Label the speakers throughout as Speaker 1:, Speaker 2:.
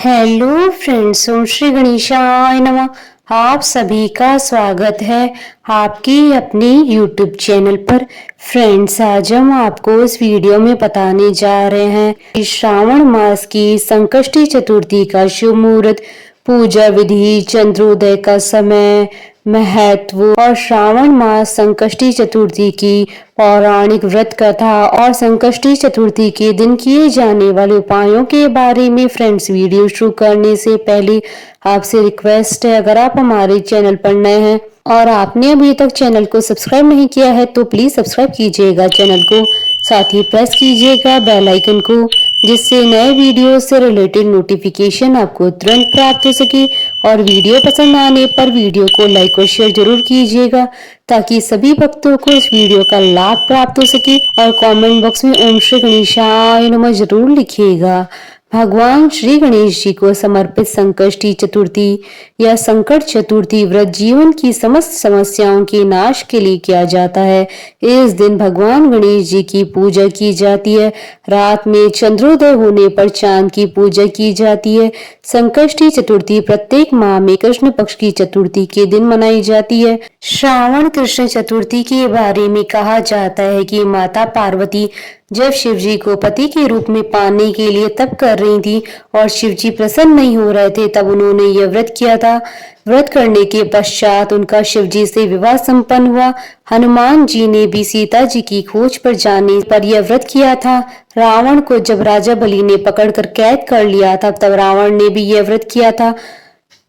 Speaker 1: Hello friends, ओम श्री गणेशाय नमः। आप सभी का स्वागत है आपकी अपने यूट्यूब चैनल पर। फ्रेंड्स, आज हम आपको इस वीडियो में बताने जा रहे हैं कि श्रावण मास की संकष्टी चतुर्थी का शुभ मुहूर्त, पूजा विधि, चंद्रोदय का समय, महत्व और श्रावण मास संकष्टी चतुर्थी की पौराणिक व्रत कथा और संकष्टी चतुर्थी के दिन किए जाने वाले उपायों के बारे में। फ्रेंड्स, वीडियो शुरू करने से पहले आपसे रिक्वेस्ट है, अगर आप हमारे चैनल पर नए हैं और आपने अभी तक चैनल को सब्सक्राइब नहीं किया है तो प्लीज सब्सक्राइब कीजिएगा चैनल को, साथ ही प्रेस कीजिएगा बेल आइकन को, जिससे नए वीडियो से रिलेटेड नोटिफिकेशन आपको तुरंत प्राप्त हो सके। और वीडियो पसंद आने पर वीडियो को लाइक और शेयर जरूर कीजिएगा ताकि सभी भक्तों को इस वीडियो का लाभ प्राप्त हो सके। और कमेंट बॉक्स में ओम श्री गणेशाय नमः जरूर लिखिएगा। भगवान श्री गणेश जी को समर्पित संकष्टी चतुर्थी या संकट चतुर्थी व्रत जीवन की समस्त समस्याओं के नाश के लिए किया जाता है। इस दिन भगवान गणेश जी की पूजा की जाती है। रात में चंद्रोदय होने पर चांद की पूजा की जाती है। संकष्टी चतुर्थी प्रत्येक माह में कृष्ण पक्ष की चतुर्थी के दिन मनाई जाती है। श्रावण कृष्ण चतुर्थी के बारे में कहा जाता है कि माता पार्वती जब शिव जी को पति के रूप में पाने के लिए तप कर रही थी और शिव जी प्रसन्न नहीं हो रहे थे, तब उन्होंने यह व्रत किया था। व्रत करने के पश्चात उनका शिव जी से विवाह संपन्न हुआ। हनुमान जी ने भी सीता जी की खोज पर जाने पर यह व्रत किया था। रावण को जब राजा बलि ने पकड़कर कैद कर लिया था, तब रावण ने भी यह व्रत किया था।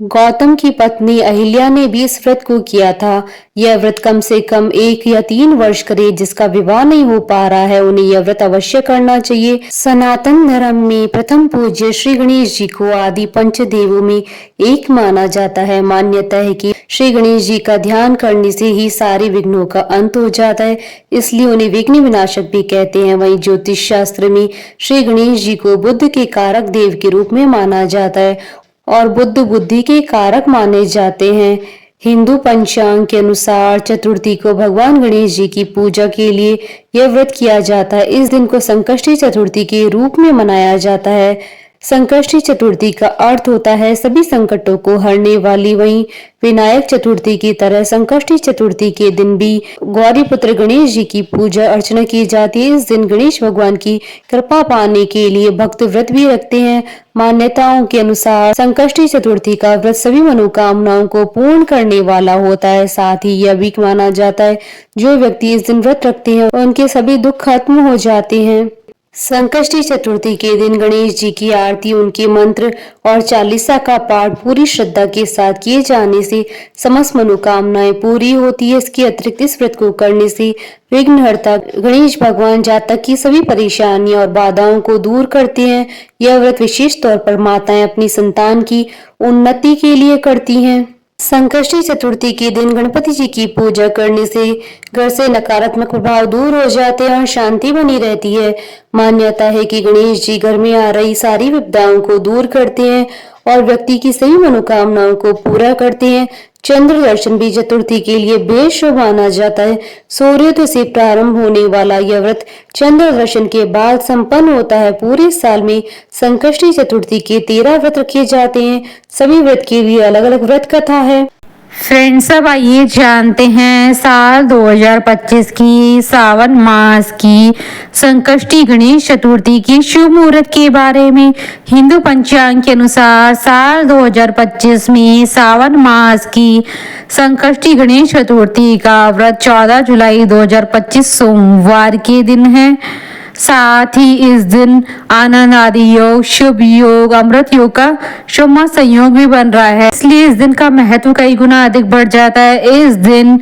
Speaker 1: गौतम की पत्नी अहिल्या ने भी इस व्रत को किया था। यह व्रत कम से कम 1 या 3 वर्ष करे। जिसका विवाह नहीं हो पा रहा है, उन्हें यह व्रत अवश्य करना चाहिए। सनातन धर्म में प्रथम पूज्य श्री गणेश जी को आदि पंचदेवों में एक माना जाता है। मान्यता है कि श्री गणेश जी का ध्यान करने से ही सारे विघ्नों का अंत हो जाता है, इसलिए उन्हें विघ्न विनाशक भी कहते हैं। वहीं ज्योतिष शास्त्र में श्री गणेश जी को बुद्ध के कारक देव के रूप में माना जाता है और बुद्ध बुद्धि के कारक माने जाते हैं। हिंदू पंचांग के अनुसार चतुर्थी को भगवान गणेश जी की पूजा के लिए यह व्रत किया जाता है। इस दिन को संकष्टी चतुर्थी के रूप में मनाया जाता है। संकष्टी चतुर्थी का अर्थ होता है सभी संकटों को हरने वाली। वहीं विनायक चतुर्थी की तरह संकष्टी चतुर्थी के दिन भी गौरी पुत्र गणेश जी की पूजा अर्चना की जाती है। इस दिन गणेश भगवान की कृपा पाने के लिए भक्त व्रत भी रखते हैं। मान्यताओं के अनुसार संकष्टी चतुर्थी का व्रत सभी मनोकामनाओं को पूर्ण करने वाला होता है। साथ ही यह भी माना जाता है जो व्यक्ति इस दिन व्रत रखते हैं उनके सभी दुख खत्म हो जाते हैं। संकष्टी चतुर्थी के दिन गणेश जी की आरती, उनके मंत्र और चालीसा का पाठ पूरी श्रद्धा के साथ किए जाने से समस्त मनोकामनाएं पूरी होती है। इसके अतिरिक्त इस व्रत को करने से विघ्नहर्ता गणेश भगवान जातक की सभी परेशानियां और बाधाओं को दूर करते हैं। यह व्रत विशेष तौर पर माताएं अपनी संतान की उन्नति के लिए करती हैं। संकष्टी चतुर्थी के दिन गणपति जी की पूजा करने से घर से नकारात्मक प्रभाव दूर हो जाते हैं और शांति बनी रहती है। मान्यता है कि गणेश जी घर में आ रही सारी विपदाओं को दूर करते हैं और व्यक्ति की सभी मनोकामनाओं को पूरा करते हैं। चंद्र दर्शन भी चतुर्थी के लिए बेहद शुभ माना जाता है। सूर्योदय से प्रारंभ होने वाला यह व्रत चंद्र दर्शन के बाद संपन्न होता है। पूरे साल में संकष्टी चतुर्थी के 13 व्रत रखे जाते हैं। सभी व्रत के लिए अलग अलग व्रत कथा है।
Speaker 2: फ्रेंड्स, अब आइए जानते हैं साल 2025 की सावन मास की संकष्टी गणेश चतुर्थी की शुभ मुहूर्त के बारे में। हिंदू पंचांग के अनुसार साल 2025 में सावन मास की संकष्टी गणेश चतुर्थी का व्रत 14 जुलाई 2025 सोमवार के दिन है। साथ ही इस दिन आनंद आदि योग, शुभ योग, अमृत योग का शुभ संयोग भी बन रहा है, इसलिए इस दिन का महत्व कई गुना अधिक बढ़ जाता है। इस दिन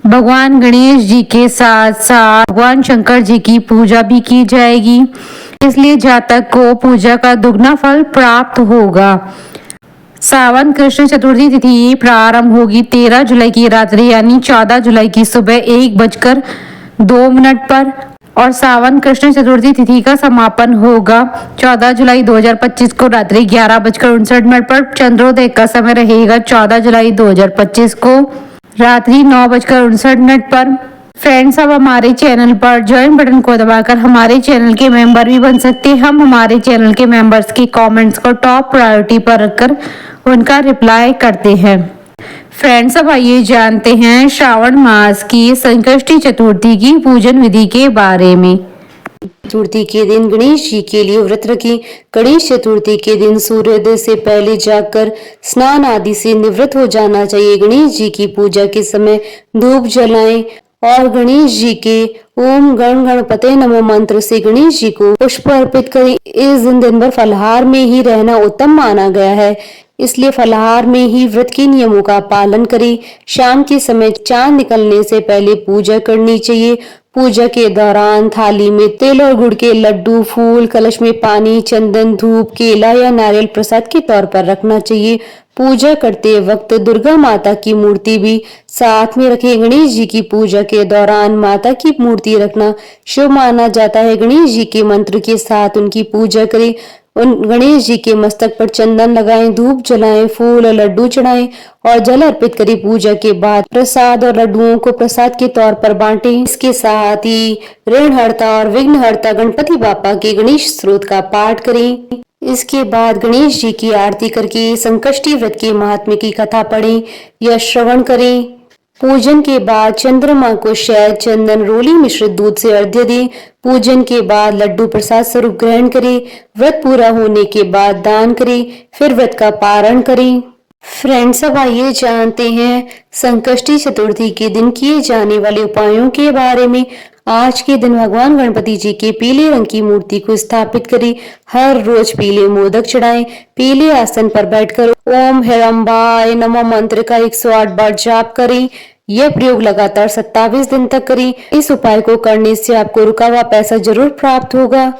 Speaker 2: भगवान गणेश जी के साथ साथ भगवान शंकर जी की पूजा भी की जाएगी, इसलिए जातक को पूजा का दुगना फल प्राप्त होगा। सावन कृष्ण चतुर्थी तिथि प्रारंभ होगी 13 जुलाई की रात्रि यानी 14 जुलाई की सुबह 1:02 पर और सावन कृष्ण चतुर्थी तिथि का समापन होगा 14 जुलाई 2025 को रात्रि 11:59 पर। चंद्रोदय का समय रहेगा 14 जुलाई 2025 को रात्रि 9:59 पर। फ्रेंड्स, अब हमारे चैनल पर ज्वाइन बटन को दबाकर हमारे चैनल के मेंबर भी बन सकते हैं। हम हमारे चैनल के मेंबर्स के कमेंट्स को टॉप प्रायोरिटी पर रखकर उनका रिप्लाई करते हैं। फ्रेंड्स, अब आइए जानते हैं श्रावण मास की संकष्टी चतुर्थी की पूजन विधि के बारे में।
Speaker 1: चतुर्थी के दिन गणेश जी के लिए व्रत रखें। गणेश चतुर्थी के दिन सूर्योदय से पहले जागकर स्नान आदि से निवृत्त हो जाना चाहिए। गणेश जी की पूजा के समय धूप जलाएं और गणेश जी के ओम गण गणपते नमो मंत्र से गणेश जी को पुष्प अर्पित करें। इस दिन भर फलाहार में ही रहना उत्तम माना गया है, इसलिए फलाहार में ही व्रत के नियमों का पालन करें। शाम के समय चांद निकलने से पहले पूजा करनी चाहिए। पूजा के दौरान थाली में तिल और गुड़ के लड्डू, फूल, कलश में पानी, चंदन, धूप, केला या नारियल प्रसाद के तौर पर रखना चाहिए। पूजा करते वक्त दुर्गा माता की मूर्ति भी साथ में रखें। गणेश जी की पूजा के दौरान माता की मूर्ति रखना शुभ माना जाता है। गणेश जी के मंत्र के साथ उनकी पूजा करें। उन गणेश जी के मस्तक पर चंदन लगाएं, धूप जलाएं, फूल और लड्डू चढ़ाएं और जल अर्पित करें। पूजा के बाद प्रसाद और लड्डुओं को प्रसाद के तौर पर बांटें। इसके साथ ही ऋणहर्ता और विघ्नहर्ता गणपति बापा के गणेश स्तोत्र का पाठ करें। इसके बाद गणेश जी की आरती करके संकष्टी व्रत के महात्म्य की कथा पढ़ें या श्रवण करें। पूजन के बाद चंद्रमा को शहद, चंदन, रोली मिश्रित दूध से अर्घ्य दें। पूजन के बाद लड्डू प्रसाद स्वरूप ग्रहण करें। व्रत पूरा होने के बाद दान करें, फिर व्रत का पारण करें। फ्रेंड्स, अब आइए जानते हैं संकष्टी चतुर्थी के दिन किए जाने वाले उपायों के बारे में। आज के दिन भगवान गणपति जी के पीले रंग की मूर्ति को स्थापित करें। हर रोज पीले मोदक चढ़ाएं। पीले आसन पर बैठकर ओम हिरंबाय नमः मंत्र का 108 बार जाप करें। यह प्रयोग लगातार 27 दिन तक करें। इस उपाय को करने से आपको रुका हुआ पैसा जरूर प्राप्त होगा।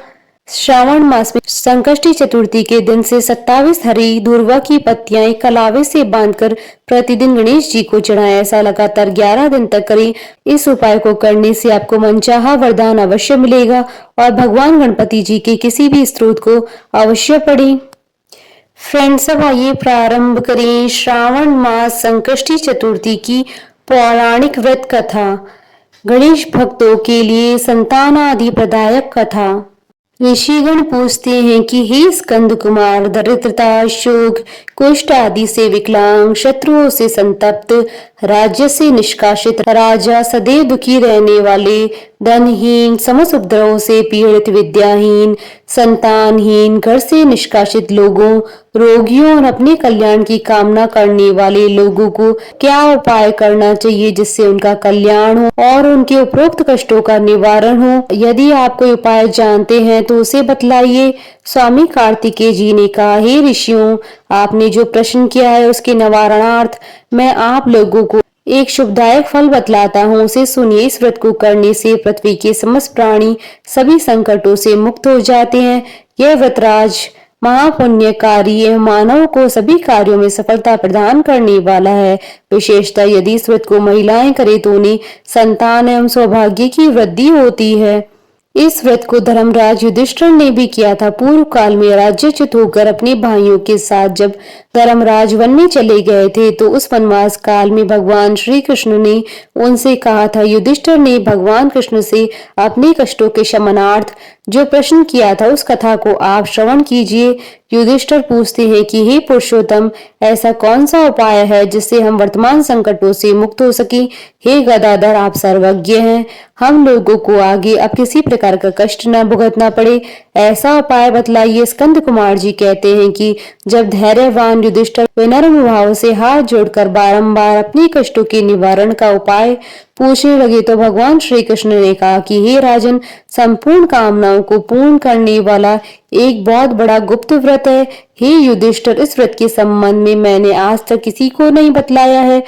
Speaker 1: श्रावण मास में संकष्टी चतुर्थी के दिन से 27 हरी दूर्वा की पत्तियां एक कलावे से बांधकर प्रतिदिन गणेश जी को चढ़ाएं। ऐसा लगातार 11 दिन तक करें। इस उपाय को करने से आपको मनचाहा वरदान अवश्य मिलेगा और भगवान गणपति जी के किसी भी स्तोत्र को अवश्य पढ़ें। फ्रेंड्स, अब आइए प्रारंभ करें श्रावण मास संकष्टी चतुर्थी की पौराणिक व्रत कथा। गणेश भक्तों के लिए संतानादि प्रदायक कथा। ऋषिगण पूछते हैं कि हे स्कंद कुमार, दरिद्रता, शोक, कुष्ठ आदि से विकलांग, शत्रुओं से संतप्त, राज्य से निष्कासित राजा, सदैव दुखी रहने वाले, धनहीन, समस्त उपद्रवों से पीड़ित, विद्याहीन, संतानहीन, घर से निष्कासित लोगों, रोगियों और अपने कल्याण की कामना करने वाले लोगों को क्या उपाय करना चाहिए जिससे उनका कल्याण हो और उनके उपरोक्त कष्टों का निवारण हो। यदि आप कोई उपाय जानते हैं तो उसे बतलाइए। स्वामी कार्तिकेय जी ने कहा, हे ऋषियों, आपने जो प्रश्न किया है उसके निवारणार्थ मैं आप लोगों को एक शुभदायक फल बतलाता हूँ, उसे सुनिए। इस व्रत को करने से पृथ्वी के समस्त प्राणी सभी संकटों से मुक्त हो जाते हैं। यह व्रतराज महापुण्यकारी एवं मानव को सभी कार्यों में सफलता प्रदान करने वाला है। विशेषतः यदि इस व्रत को महिलाएं करें तो उन्हें संतान एवं सौभाग्य की वृद्धि होती है। इस व्रत को धर्मराज युधिष्ठिर ने भी किया था। पूर्व काल में राज्यच्युत होकर अपने भाइयों के साथ जब धर्मराज वन में चले गए थे तो उस वनवास काल में भगवान श्री कृष्ण ने उनसे कहा था। युधिष्ठिर ने भगवान कृष्ण से अपने कष्टों के शमनार्थ जो प्रश्न किया था उस कथा को आप श्रवण कीजिए। युधिष्ठिर पूछते हैं कि हे पुरुषोत्तम, ऐसा कौन सा उपाय है जिससे हम वर्तमान संकटों से मुक्त हो सके। हे गदाधर, आप सर्वज्ञ हैं, हम लोगों को आगे अब किसी प्रकार का कष्ट न भुगतना पड़े, ऐसा उपाय बतलाइए। स्कंद कुमार जी कहते हैं कि जब धैर्यवान युधिष्ठिर विनम्र भाव से हाथ जोड़कर बारंबार अपने कष्टों के निवारण का उपाय पूछने लगे तो भगवान श्री कृष्ण ने कहा कि हे राजन, संपूर्ण कामनाओं को पूर्ण करने वाला एक बहुत बड़ा गुप्त व्रत है। हे युधिष्ठिर, इस व्रत के संबंध में मैंने आज तक किसी को नहीं बतलाया है।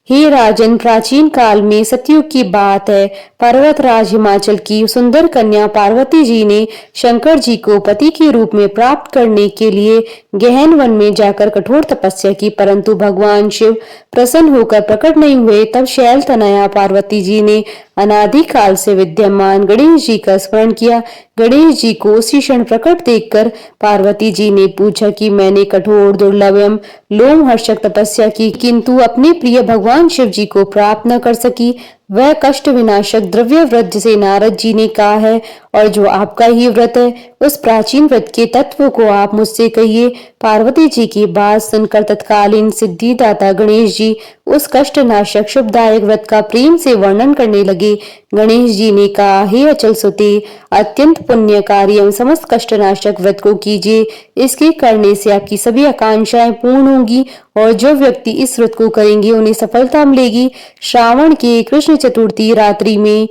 Speaker 1: हे राजन, प्राचीन काल में सतयुग की बात है। पर्वतराज हिमाचल की सुंदर कन्या पार्वती जी ने शंकर जी को पति के रूप में प्राप्त करने के लिए गहन वन में जाकर कठोर तपस्या की, परंतु भगवान शिव प्रसन्न होकर प्रकट नहीं हुए। तब शैल तनया पार्वती जी ने अनादिकाल से विद्यमान गणेश जी का स्मरण किया। गणेश जी को उसी क्षण प्रकट देखकर पार्वती जी ने पूछा कि मैंने कठोर, दुर्लभ एवं लोमहर्षक तपस्या की, किंतु अपने प्रिय भगवान शिव जी को प्राप्त न कर सकी। वह कष्ट विनाशक द्रव्य व्रत जिसे नारद जी ने कहा है और जो आपका ही व्रत है, उस प्राचीन व्रत के तत्व को आप मुझसे कहिए। पार्वती जी की बात सुनकर तत्कालीन सिद्धिदाता गणेश जी उस कष्ट नाशक शुभदायक व्रत का प्रेम से वर्णन करने लगे। गणेश जी ने कहा, हे अचल सुते, अत्यंत पुण्यकारी एवं समस्त कष्टनाशक व्रत को कीजिए। इसके करने से आपकी सभी आकांक्षाएं पूर्ण होंगी और जो व्यक्ति इस व्रत को करेंगे उन्हें सफलता मिलेगी। श्रावण की कृष्ण चतुर्थी रात्रि में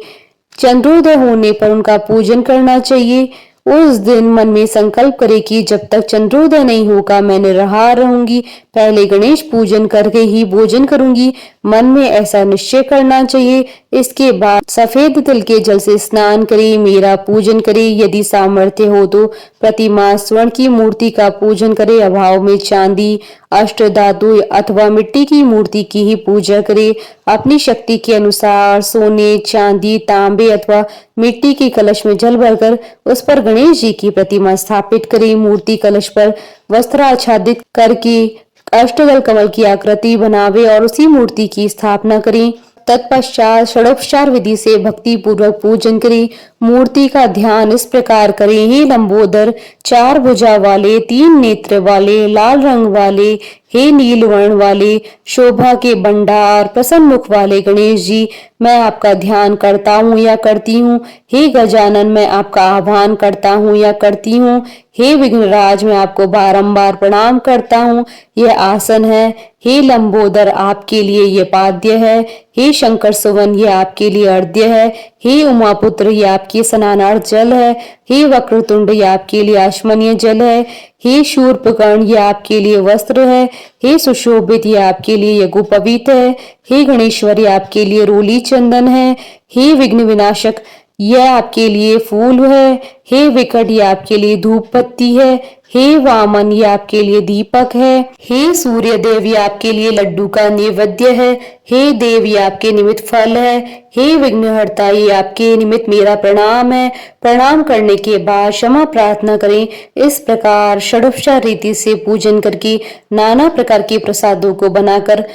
Speaker 1: चंद्रोदय होने पर उनका पूजन करना चाहिए। उस दिन मन में संकल्प करे कि जब तक चंद्रोदय नहीं होगा मैं निराहार रहूंगी, पहले गणेश पूजन करके ही भोजन करूंगी। मन में ऐसा निश्चय करना चाहिए। इसके बाद सफेद तिल के जल से स्नान करे, मेरा पूजन करे। यदि सामर्थ्य हो तो प्रतिमा स्वर्ण की मूर्ति का पूजन करे, अभाव में चांदी, अष्ट धातु अथवा मिट्टी की मूर्ति की ही पूजा करे। अपनी शक्ति के अनुसार सोने, चांदी, तांबे अथवा मिट्टी के कलश में जल भरकर उस पर गणेश जी की प्रतिमा स्थापित करें। मूर्ति कलश पर वस्त्र आच्छादित करके अष्टदल कमल की आकृति बनावे और उसी मूर्ति की स्थापना करें। तत्पश्चात षडोपचार विधि से भक्ति पूर्वक पूजन करें। मूर्ति का ध्यान इस प्रकार करें, हे लंबोदर, चार भुजा वाले, तीन नेत्र वाले, लाल रंग वाले, हे नील वर्ण वाले, शोभा के भंडार, प्रसन्न मुख वाले गणेश जी, मैं आपका ध्यान करता हूँ या करती हूँ। हे गजानन, मैं आपका आह्वान करता हूँ या करती हूँ। हे विघ्नराज, मैं आपको बारंबार प्रणाम करता हूँ। यह आसन है। हे लंबोदर, आपके लिए ये पाद्य है। हे शंकर सुवन, ये आपके लिए अर्घ्य है। हे उमापुत्र, ये आपके स्नानार्थ जल है। हे वक्रतुंड, ये आपके लिए आचमनीय जल है। हे शूर्पकर्ण, ये आपके लिए वस्त्र है। हे सुशोभित, ये आपके लिए यज्ञोपवीत है। हे गणेश्वर, ये आपके लिए रोली चंदन है। हे विघ्न विनाशक, यह आपके लिए फूल है। हे विकट, ये आपके लिए धूप पत्ती है। हे वामन, ये आपके लिए दीपक है। हे सूर्य देव, ये आपके लिए लड्डू का नैवेद्य है। हे देव, ये आपके निमित्त फल है। हे विघ्नहर्ता, ये आपके निमित्त मेरा प्रणाम है। प्रणाम करने के बाद क्षमा प्रार्थना करें। इस प्रकार षडोपचार रीति से पूजन करके नाना प्रकार के प्रसादों को बनाकर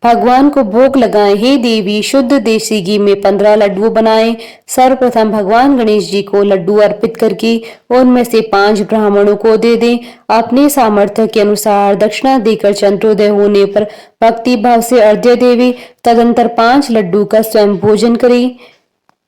Speaker 1: भगवान को भोग लगाएं। हे देवी, शुद्ध देसी घी में 15 लड्डू बनाएं। सर्वप्रथम भगवान गणेश जी को लड्डू अर्पित करके उनमें से 5 ब्राह्मणों को दे दें। अपने सामर्थ्य के अनुसार दक्षिणा देकर चंद्रोदय होने पर भक्ति भाव से अर्घ्य देवे। तदंतर 5 लड्डू का स्वयं भोजन करें।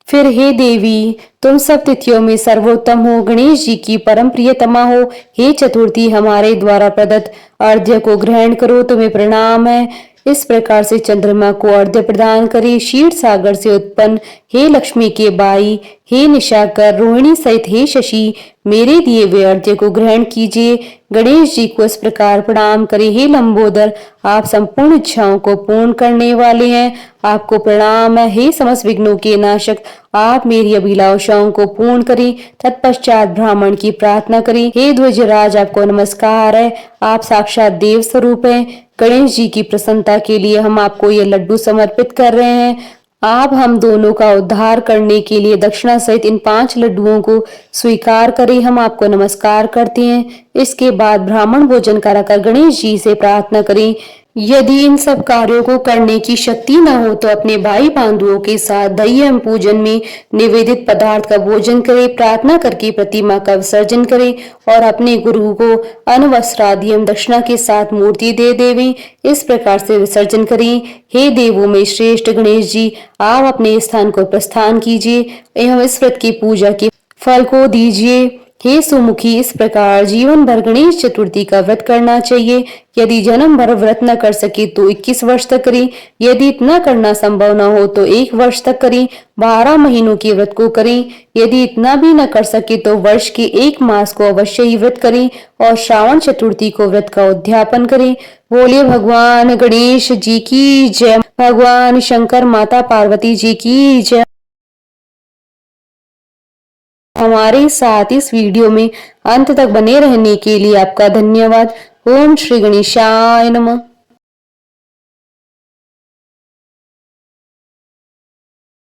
Speaker 1: फिर हे देवी, तुम सब तिथियों में सर्वोत्तम हो, गणेश जी की परम प्रियतमा हो। हे चतुर्थी, हमारे द्वारा प्रदत्त अर्घ्य को ग्रहण करो, तुम्हें प्रणाम है। इस प्रकार से चंद्रमा को अर्घ्य प्रदान करे। क्षीर सागर से उत्पन्न हे लक्ष्मी के बाई, हे निशाकर, रोहिणी सहित हे शशि, मेरे दिए हुए अर्घ्य को ग्रहण कीजिए। गणेश जी को इस प्रकार प्रणाम करें, हे लंबोदर, आप संपूर्ण इच्छाओं को पूर्ण करने वाले हैं, आपको प्रणाम है। हे समस्त विघ्नों के नाशक, आप मेरी अभिलाषाओं को पूर्ण करें। तत्पश्चात ब्राह्मण की प्रार्थना करें, हे ध्वजराज, आपको नमस्कार है, आप साक्षात देव स्वरूप हैं। गणेश जी की प्रसन्नता के लिए हम आपको ये लड्डू समर्पित कर रहे हैं। आप हम दोनों का उद्धार करने के लिए दक्षिणा सहित इन 5 लड्डुओं को स्वीकार करें। हम आपको नमस्कार करते हैं। इसके बाद ब्राह्मण भोजन कराकर गणेश जी से प्रार्थना करें। यदि इन सब कार्यों को करने की शक्ति न हो तो अपने भाई बंधुओं के साथ दही एवं पूजन में निवेदित पदार्थ का भोजन करें। प्रार्थना करके प्रतिमा का विसर्जन करें और अपने गुरु को अन्न वस्त्र आदि एवं दक्षिणा के साथ मूर्ति दे देवें। इस प्रकार से विसर्जन करें। हे देवों में श्रेष्ठ गणेश जी, आप अपने स्थान को प्रस्थान कीजिए एवं इस व्रत की पूजा के फल को दीजिए। हे सुमुखी, इस प्रकार जीवन भर गणेश चतुर्थी का व्रत करना चाहिए। यदि जन्म भर व्रत न कर सके तो 21 वर्ष तक करें। यदि इतना करना संभव न हो तो 1 वर्ष तक करें। 12 महीनों के व्रत को करें। यदि इतना भी न कर सके तो वर्ष के 1 मास को अवश्य ही व्रत करें और श्रावण चतुर्थी को व्रत का उद्यापन करें। बोलिए भगवान गणेश जी की जय। भगवान शंकर, माता पार्वती जी की जय। हमारे साथ इस वीडियो में अंत तक बने रहने के लिए आपका धन्यवाद। ओम श्री गणेशाय नमः।